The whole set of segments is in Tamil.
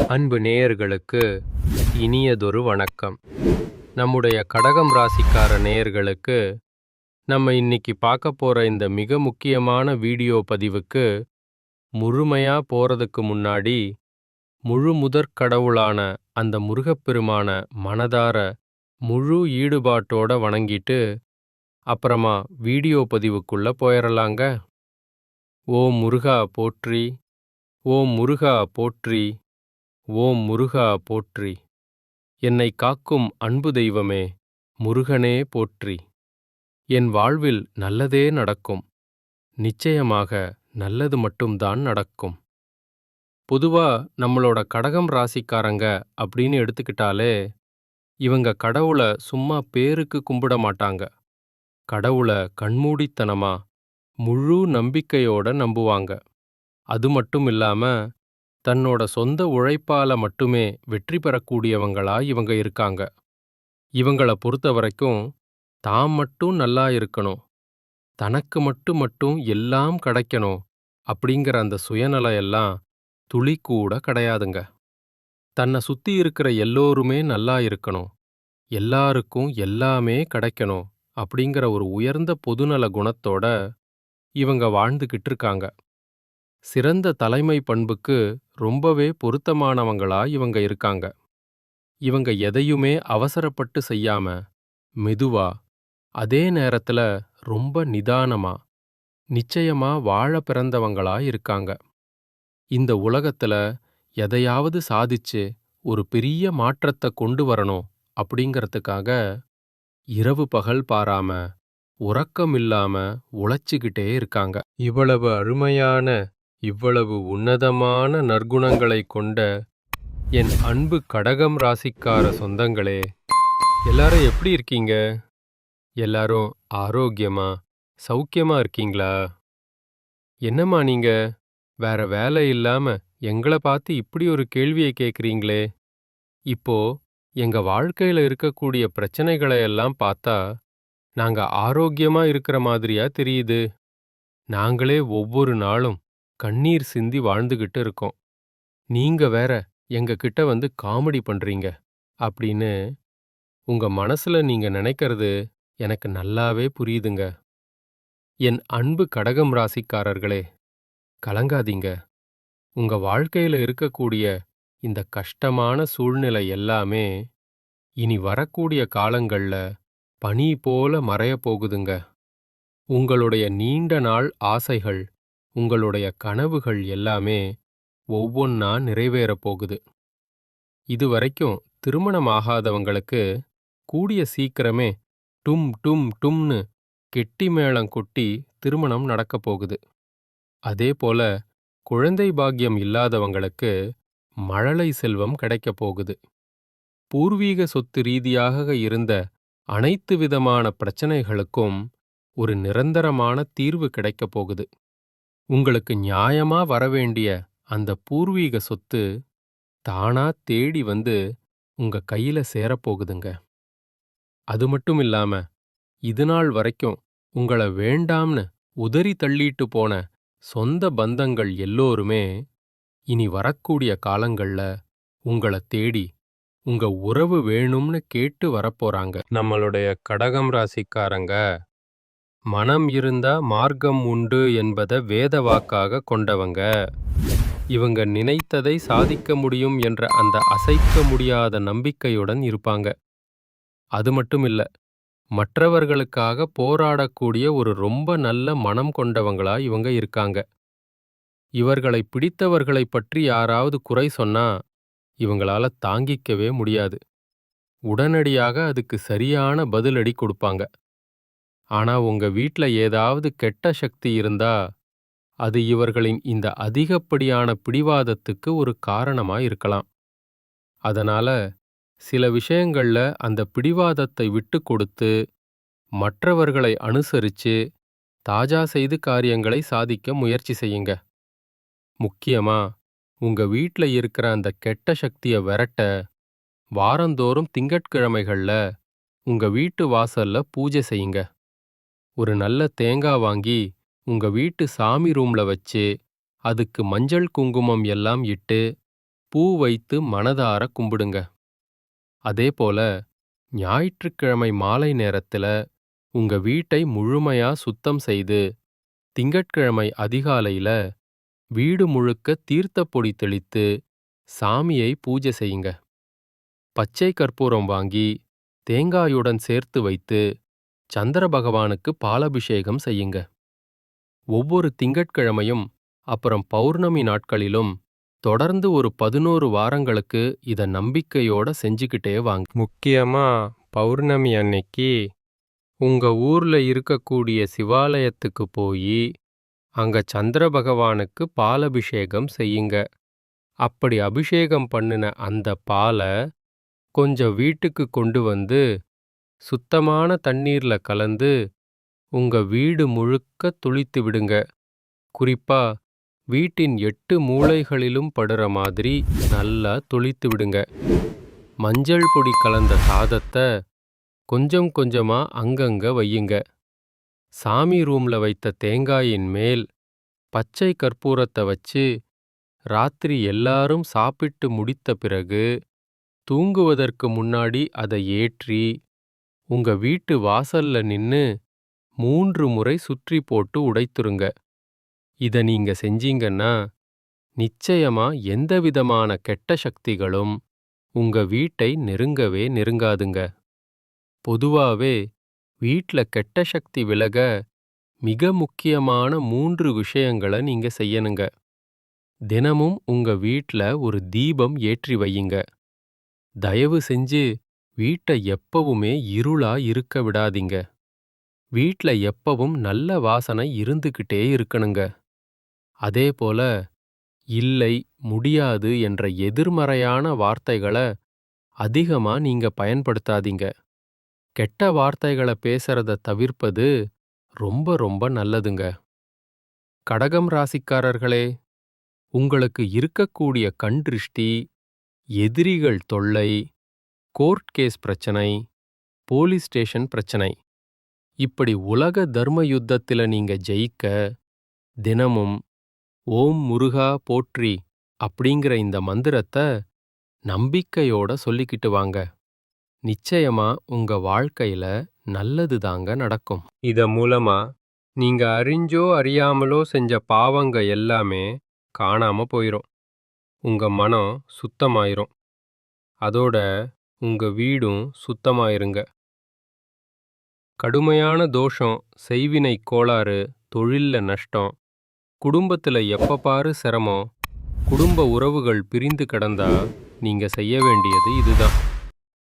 அன்பு நேயர்களுக்கு இனியதொரு வணக்கம். நம்முடைய கடகம் ராசிக்கார நேயர்களுக்கு நம்ம இன்னைக்கு பார்க்க போற இந்த மிக முக்கியமான வீடியோ பதிவுக்கு முழுமையா போறதுக்கு முன்னாடி முழு முதற் கடவுளான அந்த முருகப்பெருமான மனதார முழு ஈடுபாட்டோட வணங்கிட்டு அப்புறமா வீடியோ பதிவுக்குள்ள போயிடலாங்க. ஓம் முருகா போற்றி, ஓம் முருகா போற்றி, ஓம் முருகா போற்றி. என்னை காக்கும் அன்பு தெய்வமே, முருகனே போற்றி. என் வாழ்வில் நல்லதே நடக்கும். நிச்சயமாக நல்லது மட்டும்தான் நடக்கும். பொதுவா நம்மளோட கடகம் ராசிக்காரங்க அப்படின்னு எடுத்துக்கிட்டாலே இவங்க கடவுளை சும்மா பேருக்கு கும்பிட மாட்டாங்க. கடவுளை கண்மூடித்தனமா முழு நம்பிக்கையோட நம்புவாங்க. அது மட்டும் இல்லாம தன்னோட சொந்த உழைப்பால மட்டுமே வெற்றி பெறக்கூடியவங்களா இவங்க இருக்காங்க. இவங்கள பொறுத்த வரைக்கும் தாம் மட்டும் நல்லா இருக்கணும், தனக்கு மட்டும் எல்லாம் கிடைக்கணும் அப்படிங்கிற அந்த சுயநலம் எல்லாம் துளி கூட கிடையாதுங்க. தன்னை சுத்தி இருக்கிற எல்லோருமே நல்லா இருக்கணும், எல்லாருக்கும் எல்லாமே கிடைக்கணும் அப்படிங்கிற ஒரு உயர்ந்த பொதுநல குணத்தோட இவங்க வாழ்ந்துகிட்டு இருக்காங்க. சிறந்த தலைமை பண்புக்கு ரொம்பவே பொருத்தமானவங்களா இவங்க இருக்காங்க. இவங்க எதையுமே அவசரப்பட்டு செய்யாம மெதுவா, அதே நேரத்துல ரொம்ப நிதானமா, நிச்சயமா வாழ பிறந்தவங்களா இருக்காங்க. இந்த உலகத்துல எதையாவது சாதிச்சு ஒரு பெரிய மாற்றத்தை கொண்டு வரணும் அப்படிங்கறதுக்காக இரவு பகல் பாராம உறக்கமில்லாம உழைச்சுக்கிட்டே இருக்காங்க. இவ்வளவு அருமையான, இவ்வளவு உன்னதமான நற்குணங்களை கொண்ட என் அன்பு கடகம் ராசிக்கார சொந்தங்களே, எல்லாரும் எப்படி இருக்கீங்க? எல்லாரும் ஆரோக்கியமா சௌக்கியமா இருக்கீங்களா? என்னம்மா நீங்க வேற வேலை இல்லாம எங்களை பார்த்து இப்படி ஒரு கேள்வியை கேட்குறீங்களே? இப்போ எங்க வாழ்க்கையில இருக்கக்கூடிய பிரச்சனைகளை எல்லாம் பார்த்தா நாங்க ஆரோக்கியமா இருக்கிற மாதிரியா தெரியுது. நாங்களே ஒவ்வொரு நாளும் கண்ணீர் சிந்தி வாழ்ந்துகிட்டு இருக்கோம். நீங்க வேற எங்க கிட்ட வந்து காமெடி பண்றீங்க அப்படின்னு உங்க மனசுல நீங்க நினைக்கிறது எனக்கு நல்லாவே புரியுதுங்க. என் அன்பு கடகம் ராசிக்காரர்களே, கலங்காதீங்க. உங்க வாழ்க்கையில இருக்கக்கூடிய இந்த கஷ்டமான சூழ்நிலை எல்லாமே இனி வரக்கூடிய காலங்கள்ல பனி போல மறையப் போகுதுங்க. உங்களுடைய நீண்ட நாள் ஆசைகள், உங்களுடைய கனவுகள் எல்லாமே ஒவ்வொன்னா நிறைவேறப் போகுது. இதுவரைக்கும் திருமணம் ஆகாதவங்களுக்கு கூடிய சீக்கிரமே டும் டும் டும்னு கெட்டி மேளம் கொட்டி திருமணம் நடக்கப் போகுது. அதே போல குழந்தை பாக்கியம் இல்லாதவங்களுக்கு மழலை செல்வம் கிடைக்கப் போகுது. பூர்வீக சொத்து ரீதியாக இருந்த அனைத்து விதமான பிரச்சனைகளுக்கும் ஒரு நிரந்தரமான தீர்வு கிடைக்கப் போகுது. உங்களுக்கு நியாயமா வரவேண்டிய அந்த பூர்வீக சொத்து தானா தேடி வந்து உங்க கையில சேரப்போகுதுங்க. அது மட்டும் இல்லாம இதுநாள் வரைக்கும் உங்கள வேண்டாம்னு உதறி தள்ளிட்டு போன சொந்த பந்தங்கள் எல்லோருமே இனி வரக்கூடிய காலங்கள்ல உங்கள தேடி உங்க உறவு வேணும்னு கேட்டு வரப்போறாங்க. நம்மளுடைய கடகம் ராசிக்காரங்க மனம் இருந்தா மார்க்கம் உண்டு என்பதை வேத வாக்காக கொண்டவங்க. இவங்க நினைத்ததை சாதிக்க முடியும் என்ற அந்த அசைக்க முடியாத நம்பிக்கையுடன் இருப்பாங்க. அது மட்டும் இல்ல, மற்றவர்களுக்காக போராடக்கூடிய ஒரு ரொம்ப நல்ல மனம் கொண்டவங்களா இவங்க இருக்காங்க. இவர்களை பிடித்தவர்களை பற்றி யாராவது குறை சொன்னா இவங்களால தாங்கிக்கவே முடியாது. உடனடியாக அதுக்கு சரியான பதிலடி கொடுப்பாங்க. ஆனா உங்க வீட்ல ஏதாவது கெட்ட சக்தி இருந்தா அது இவர்களின் இந்த அதிகப்படியான பிடிவாதத்துக்கு ஒரு காரணமா இருக்கலாம். அதனால சில விஷயங்கள்ல அந்த பிடிவாதத்தை விட்டு கொடுத்து மற்றவர்களை அனுசரிச்சு தாஜா செய்து காரியங்களை சாதிக்க முயற்சி செய்யுங்க. முக்கியமா உங்க வீட்ல இருக்கிற அந்த கெட்ட சக்திய விரட்ட வாரந்தோறும் திங்கட்கிழமைகள்ல உங்க வீட்டு வாசல்ல பூஜை செய்யுங்க. ஒரு நல்ல தேங்காய் வாங்கி உங்க வீட்டு சாமி ரூம்ல வச்சு அதுக்கு மஞ்சள் குங்குமம் எல்லாம் இட்டு பூ வைத்து மனதார கும்பிடுங்க. அதேபோல ஞாயிற்றுக்கிழமை மாலை நேரத்துல உங்க வீட்டை முழுமையா சுத்தம் செய்து, திங்கட்கிழமை அதிகாலையில வீடு முழுக்க தீர்த்தப் பொடி தெளித்து சாமியை பூஜை செய்யுங்க. பச்சை கற்பூரம் வாங்கி தேங்காயுடன் சேர்த்து வைத்து சந்திர பகவானுக்கு பாலபிஷேகம் செய்யுங்க. ஒவ்வொரு திங்கட்கிழமையும் அப்புறம் பௌர்ணமி நாட்களிலும் தொடர்ந்து ஒரு 11 வாரங்களுக்கு இத நம்பிக்கையோட செஞ்சுக்கிட்டே வாங்க. முக்கியமா பௌர்ணமி அன்னைக்கு உங்க ஊர்ல இருக்கக்கூடிய சிவாலயத்துக்கு போய் அங்க சந்திர பகவானுக்கு பாலபிஷேகம் செய்யுங்க. அப்படி அபிஷேகம் பண்ணின அந்த பாலை கொஞ்சம் வீட்டுக்கு கொண்டு வந்து சுத்தமான தண்ணீர்ல கலந்து உங்க வீடு முழுக்க துளித்து விடுங்க. குறிப்பா வீட்டின் 8 மூலைகளிலும் படுற மாதிரி நல்லா துளித்து விடுங்க. மஞ்சள் பொடி கலந்த சாதத்தை கொஞ்சம் கொஞ்சமா அங்கங்க வையுங்க. சாமி ரூம்ல வைத்த தேங்காயின் மேல் பச்சை கற்பூரத்தை வச்சு ராத்திரி எல்லாரும் சாப்பிட்டு முடித்த பிறகு தூங்குவதற்கு முன்னாடி அதை ஏற்றி உங்க வீட்டு வாசல்ல நின்னு 3 முறை சுற்றி போட்டு உடைத்துருங்க. இத நீங்க செஞ்சீங்கன்னா நிச்சயமா எந்தவிதமான கெட்ட சக்திகளும் உங்க வீட்டை நெருங்கவே நெருங்காதுங்க. பொதுவாவே வீட்ல கெட்ட சக்தி விலக மிக முக்கியமான 3 விஷயங்களை நீங்க செய்யணுங்க. தினமும் உங்க வீட்ல ஒரு தீபம் ஏற்றி வையுங்க. தயவு செஞ்சு வீட்டை எப்பவுமே இருளா இருக்க விடாதீங்க. வீட்ல எப்பவும் நல்ல வாசனை இருந்துகிட்டே இருக்கணுங்க. அதேபோல இல்லை, முடியாது என்ற எதிர்மறையான வார்த்தைகளை அதிகமா நீங்க பயன்படுத்தாதீங்க. கெட்ட வார்த்தைகளை பேசுறத தவிர்ப்பது ரொம்ப ரொம்ப நல்லதுங்க. கடகம் ராசிக்காரர்களே, உங்களுக்கு இருக்கக்கூடிய கண் திருஷ்டி, எதிரிகள் தொல்லை, கோர்ட் கேஸ் பிரச்சனை, போலீஸ் ஸ்டேஷன் பிரச்சனை, இப்படி உலக தர்ம யுத்தத்தில நீங்க ஜெயிக்க தினமும் ஓம் முருகா போற்றி அப்படிங்கிற இந்த மந்திரத்தை நம்பிக்கையோட சொல்லிக்கிட்டு வாங்க. நிச்சயமா உங்க வாழ்க்கையில நல்லது தாங்க நடக்கும். இத மூலமா நீங்க அறிஞ்சோ அறியாமலோ செஞ்ச பாவங்க எல்லாமே காணாம போயிரும். உங்க மனம் சுத்தமாயிரும். அதோட உங்க வீடும் சுத்தமாயிருங்க. கடுமையான தோஷம், செய்வினை கோளாறு, தொழில்ல நஷ்டம், குடும்பத்துல எப்ப பாரு சிரமம், குடும்ப உறவுகள் பிரிந்து கிடந்தா நீங்க செய்ய வேண்டியது இதுதான்.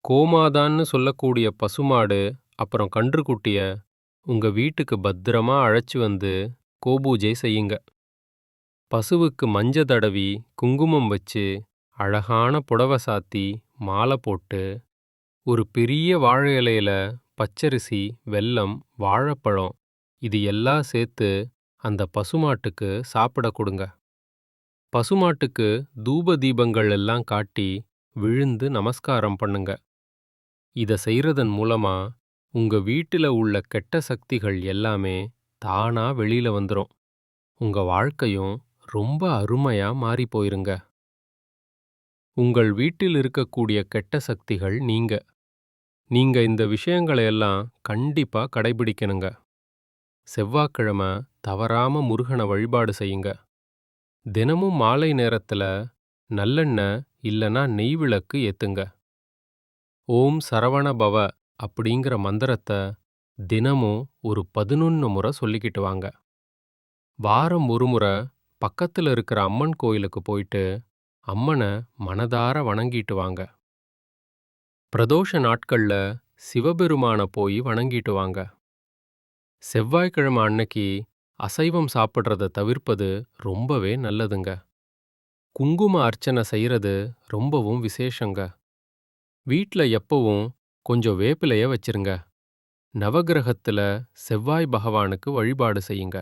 கோமாதான்னு சொல்லக்கூடிய பசுமாடு அப்புறம் கன்றுக்குட்டிய உங்க வீட்டுக்கு பத்திரமா அழைச்சு வந்து கோபூஜை செய்யுங்க. பசுவுக்கு மஞ்ச தடவி குங்குமம் வச்சு அழகான புடவை சாத்தி மாலை போட்டு ஒரு பெரிய வாழை இலையில பச்சரிசி, வெல்லம், வாழைப்பழம் இது எல்லாம் சேர்த்து அந்த பசுமாட்டுக்கு சாப்பிட கொடுங்க. பசுமாட்டுக்கு தூப தீபங்கள் எல்லாம் காட்டி விழுந்து நமஸ்காரம் பண்ணுங்க. இத செய்யறதன் மூலமா உங்க வீட்டில உள்ள கெட்ட சக்திகள் எல்லாமே தானா வெளியில வந்துரும். உங்க வாழ்க்கையும் ரொம்ப அருமையா மாறி போயிருங்க. உங்கள் வீட்டில் இருக்கக்கூடிய கெட்ட சக்திகள் நீங்க. நீங்க இந்த விஷயங்களை எல்லாம் கண்டிப்பா கடைபிடிக்கணுங்க. செவ்வாய்க்கிழமை தவறாம முருகனை வழிபாடு செய்யுங்க. தினமும் மாலை நேரத்துல நல்லெண்ணெய் இல்லனா நெய் விளக்கு ஏத்துங்க. ஓம் சரவண பவ அப்படிங்கிற மந்திரத்தை தினமும் ஒரு 11 முறை சொல்லிக்கிட்டு வாங்க. வாரம் ஒரு முறை பக்கத்துல இருக்கிற அம்மன் கோயிலுக்கு போயிட்டு அம்மனை மனதார வணங்கிட்டு வாங்க. பிரதோஷ நாட்கள்ல சிவபெருமான போய் வணங்கிட்டு வாங்க. செவ்வாய்க்கிழமை அன்னைக்கு அசைவம் சாப்பிட்றத தவிர்ப்பது ரொம்பவே நல்லதுங்க. குங்கும அர்ச்சனை செய்யறது ரொம்பவும் விசேஷங்க. வீட்ல எப்பவும் கொஞ்சம் வேப்பிலைய வச்சிருங்க. நவகிரகத்துல செவ்வாய் பகவானுக்கு வழிபாடு செய்யுங்க.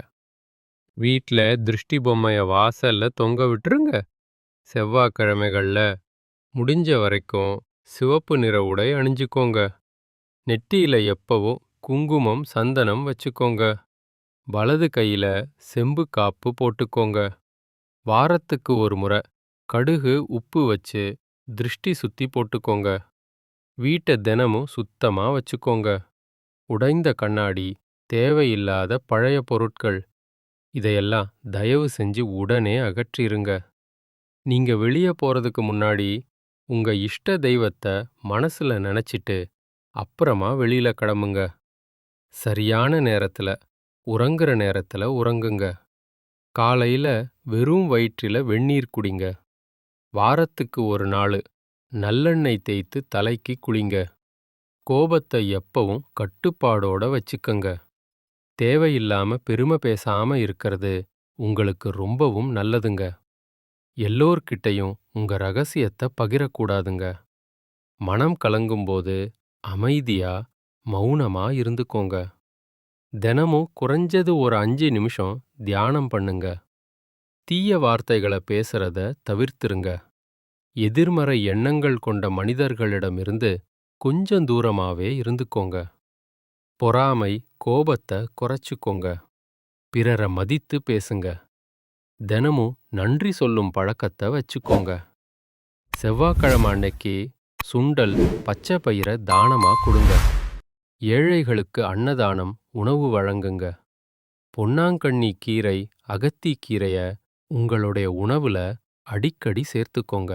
வீட்ல திருஷ்டி பொம்மைய வாசல்ல தொங்க விட்டுருங்க. செவ்வாய்க்கிழமைகள்ல முடிஞ்ச வரைக்கும் சிவப்பு நிற உடை அணிஞ்சுக்கோங்க. நெத்தியில எப்பவும் குங்குமம், சந்தனம் வச்சுக்கோங்க. வலது கையில செம்பு காப்பு போட்டுக்கோங்க. வாரத்துக்கு ஒரு முறை கடுகு, உப்பு வச்சு திருஷ்டி சுத்தி போட்டுக்கோங்க. வீட்டை தினமும் சுத்தமா வச்சுக்கோங்க. உடைந்த கண்ணாடி, தேவையில்லாத பழைய பொருட்கள் இதையெல்லாம் தயவு செஞ்சு உடனே அகற்றிருங்க. நீங்க வெளிய போறதுக்கு முன்னாடி உங்க இஷ்ட தெய்வத்தை மனசுல நினைச்சிட்டு அப்புறமா வெளியில கிளம்புங்க. சரியான நேரத்துல, உறங்குற நேரத்துல உறங்குங்க. காலையில வெறும் வயிற்றில வெந்நீர் குடிங்க. வாரத்துக்கு ஒரு நாள் நல்லெண்ணெய் தேய்த்து தலைக்கு குளிங்க. கோபத்தை எப்பவும் கட்டுப்பாடோட வச்சுக்கங்க. தேவையில்லாம பெருமை பேசாம இருக்கிறது உங்களுக்கு ரொம்பவும் நல்லதுங்க. எல்லோர்கிட்டயும் உங்க ரகசியத்தை பகிரக்கூடாதுங்க. மனம் கலங்கும்போது அமைதியா, மௌனமா இருந்துக்கோங்க. தினமும் குறைஞ்சது ஒரு 5 நிமிஷம் தியானம் பண்ணுங்க. தீய வார்த்தைகளை பேசுறத தவிர்த்திருங்க. எதிர்மறை எண்ணங்கள் கொண்ட மனிதர்களிடமிருந்து கொஞ்சம் தூரமாவே இருந்துக்கோங்க. பொறாமை, கோபத்தை குறைச்சுக்கோங்க. பிறரை மதித்து பேசுங்க. தினமும் நன்றி சொல்லும் பழக்கத்தை வச்சுக்கோங்க. செவ்வாய்க்கிழமை அன்னைக்கு சுண்டல், பச்சை பயிரை தானமா கொடுங்க. ஏழைகளுக்கு அன்னதானம், உணவு வழங்குங்க. பொன்னாங்கண்ணி கீரை, அகத்தி கீரைய உங்களுடைய உணவுல அடிக்கடி சேர்த்துக்கோங்க.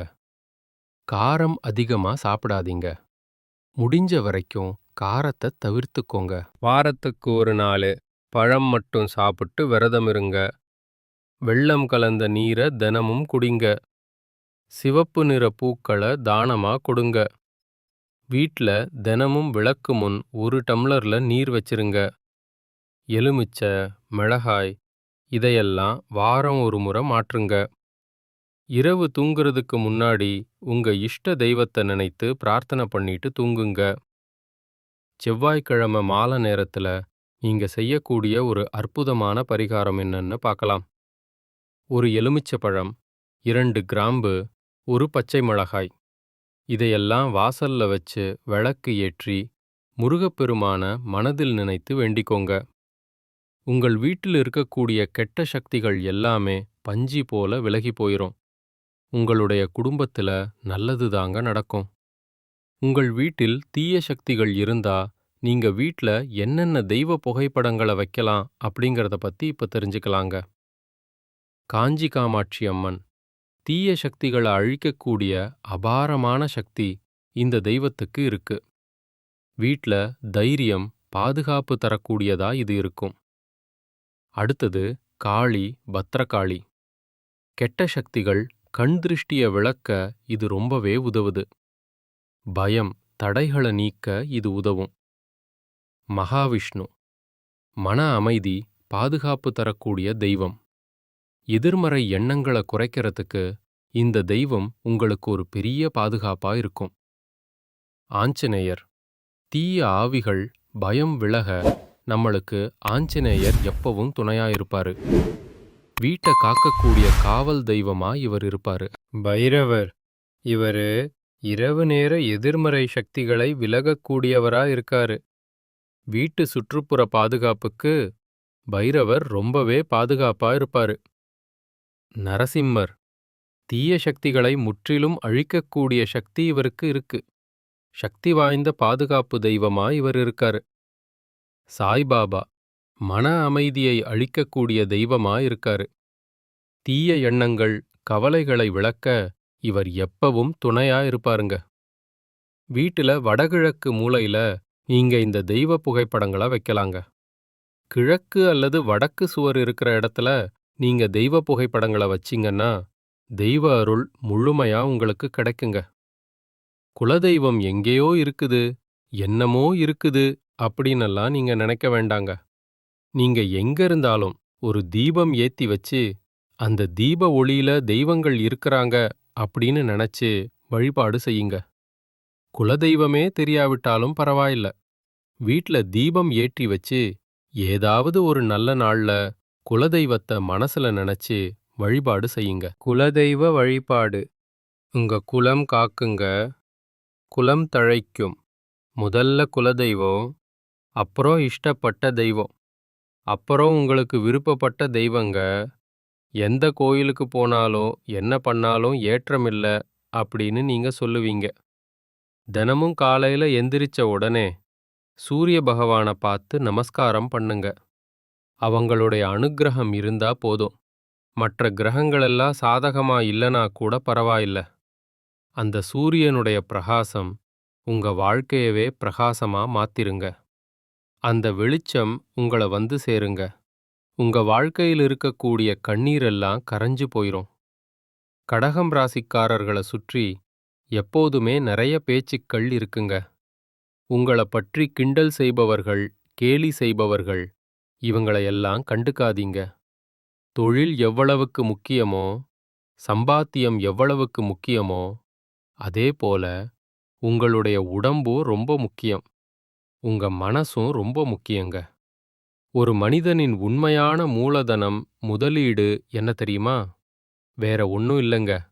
காரம் அதிகமா சாப்பிடாதீங்க. முடிஞ்ச வரைக்கும் காரத்தை தவிர்த்துக்கோங்க. வாரத்துக்கு ஒரு நாள் பழம் மட்டும் சாப்பிட்டு விரதம் இருங்க. வெல்லம் கலந்த நீரை தினமும் குடிங்க. சிவப்பு நிற பூக்களை தானமா கொடுங்க. வீட்ல தினமும் விளக்கு முன் 1 டம்ளர்ல நீர் வச்சிருங்க. எலுமிச்சை, மிளகாய் இதையெல்லாம் வாரம் ஒரு முறை மாற்றுங்க. இரவு தூங்குறதுக்கு முன்னாடி உங்க இஷ்ட தெய்வத்தை நினைத்து பிரார்த்தனை பண்ணிட்டு தூங்குங்க. செவ்வாய்க்கிழமை மாலை நேரத்துல நீங்க செய்யக்கூடிய ஒரு அற்புதமான பரிகாரம் என்னன்னு பார்க்கலாம். ஒரு எலுமிச்சை பழம், 2 கிராம்பு, 1 பச்சை மிளகாய் இதையெல்லாம் வாசல்ல வச்சு விளக்கு ஏற்றி முருகப்பெருமான மனதில் நினைத்து வேண்டிக்கோங்க. உங்கள் வீட்டில் இருக்கக்கூடிய கெட்ட சக்திகள் எல்லாமே பஞ்சு போல விலகி போயிரும். உங்களுடைய குடும்பத்துல நல்லது தாங்க நடக்கும். உங்கள் வீட்டில் தீய சக்திகள் இருந்தா நீங்க வீட்ல என்னென்ன தெய்வ புகைப்படங்களை வைக்கலாம் அப்படிங்கறத பத்தி இப்ப தெரிஞ்சுக்கலாங்க. காஞ்சி காமாட்சி அம்மன் தீய சக்திகளை அழிக்கக்கூடிய அபாரமான சக்தி இந்த தெய்வத்துக்கு இருக்கு. வீட்ல தைரியம், பாதுகாப்பு தரக்கூடியதா இது இருக்கும். அடுத்தது காளி, பத்ரகாளி. கெட்ட சக்திகள், கண் திருஷ்டிய விளக்க இது ரொம்பவே உதவுது. பயம், தடைகளை நீக்க இது உதவும். மகாவிஷ்ணு, மன அமைதி, பாதுகாப்பு தரக்கூடிய தெய்வம். எதிர்மறை எண்ணங்களை குறைக்கிறதுக்கு இந்த தெய்வம் உங்களுக்கு ஒரு பெரிய பாதுகாப்பா இருக்கும். ஆஞ்சநேயர், தீய ஆவிகள், பயம் விலக நம்மளுக்கு ஆஞ்சநேயர் எப்பவும் துணையா இருப்பாரு. வீட்டை காக்கக்கூடிய காவல் தெய்வமா இவர் இருப்பாரு. பைரவர், இவரு இரவு நேர எதிர்மறை சக்திகளை விலகக்கூடியவரா இருக்காரு. வீட்டு சுற்றுப்புற பாதுகாப்புக்கு பைரவர் ரொம்பவே பாதுகாப்பா இருப்பாரு. நரசிம்மர், தீய சக்திகளை முற்றிலும் அழிக்கக்கூடிய சக்தி இவருக்கு இருக்கு. சக்தி வாய்ந்த பாதுகாப்பு தெய்வமா இவர் இருக்காரு. சாய்பாபா, மன அமைதியை அளிக்கக்கூடிய தெய்வமா இருக்காரு. தீய எண்ணங்கள், கவலைகளை விளக்க இவர் எப்பவும் துணையா இருப்பாருங்க. வீட்டுல வடகிழக்கு மூலையில நீங்க இந்த தெய்வ புகைப்படங்களை வைக்கலாங்க. கிழக்கு அல்லது வடக்கு சுவர் இருக்கிற இடத்துல நீங்க தெய்வ புகைப்படங்களை வச்சீங்கன்னா தெய்வ அருள் முழுமையா உங்களுக்கு கிடைக்குங்க. குலதெய்வம் எங்கேயோ இருக்குது, என்னமோ இருக்குது அப்படின்னெல்லாம் நீங்க நினைக்க வேண்டாங்க. நீங்க எங்க இருந்தாலும் ஒரு தீபம் ஏத்தி வச்சு அந்த தீப ஒளியில தெய்வங்கள் இருக்கிறாங்க அப்படின்னு நினைச்சு வழிபாடு செய்யுங்க. குலதெய்வமே தெரியாவிட்டாலும் பரவாயில்ல. வீட்ல தீபம் ஏற்றி வச்சு ஏதாவது ஒரு நல்ல நாள்ல குலதெய்வத்தை மனசுல நினைச்சு வழிபாடு செய்யுங்க. குலதெய்வ வழிபாடு. உங்க குலம் காக்குங்க, குலம் தழைக்கும். முதல்ல குலதெய்வம், அப்புறம் இஷ்டப்பட்ட தெய்வம், அப்புறம் உங்களுக்கு விருப்பப்பட்ட தெய்வங்க, எந்த கோயிலுக்கு போனாலும் என்ன பண்ணாலும் ஏற்றமில்ல அப்படின்னு நீங்க சொல்லுவீங்க. தினமும் காலையில எந்திரிச்ச உடனே சூரிய பகவான பார்த்து நமஸ்காரம் பண்ணுங்க. அவங்களுடைய அனுக்கிரகம் இருந்தா போதும். மற்ற கிரகங்களெல்லாம் சாதகமா இல்லனா கூட பரவாயில்ல. அந்த சூரியனுடைய பிரகாசம் உங்க வாழ்க்கையவே பிரகாசமா மாத்திருங்க. அந்த வெளிச்சம் உங்கள வந்து சேருங்க. உங்க வாழ்க்கையில் இருக்கக்கூடிய கண்ணீரெல்லாம் கரைஞ்சு போயிரும். கடகம் ராசிக்காரர்களை சுற்றி எப்போதுமே நிறைய பேச்சுக்கள் இருக்குங்க. உங்களை பற்றி கிண்டல் செய்பவர்கள், கேலி செய்பவர்கள், இவங்களையெல்லாம் கண்டுக்காதீங்க. தொழில் எவ்வளவுக்கு முக்கியமோ, சம்பாத்தியம் எவ்வளவுக்கு முக்கியமோ, அதே போல உங்களுடைய உடம்பும் ரொம்ப முக்கியம். உங்க மனசும் ரொம்ப முக்கியங்க. ஒரு மனிதனின் உண்மையான மூலதனம், முதலீடு என்ன தெரியுமா? வேற ஒண்ணும் இல்லைங்க.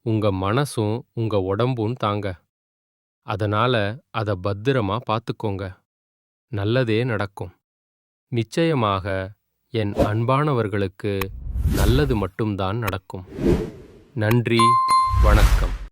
உங்க மனசும் உங்க உடம்பும் தாங்க. அதனால அத பத்திரமா பார்த்துக்கோங்க. நல்லதே நடக்கும். நிச்சயமாக என் அன்பானவர்களுக்கு நல்லது மட்டும்தான் நடக்கும். நன்றி, வணக்கம்.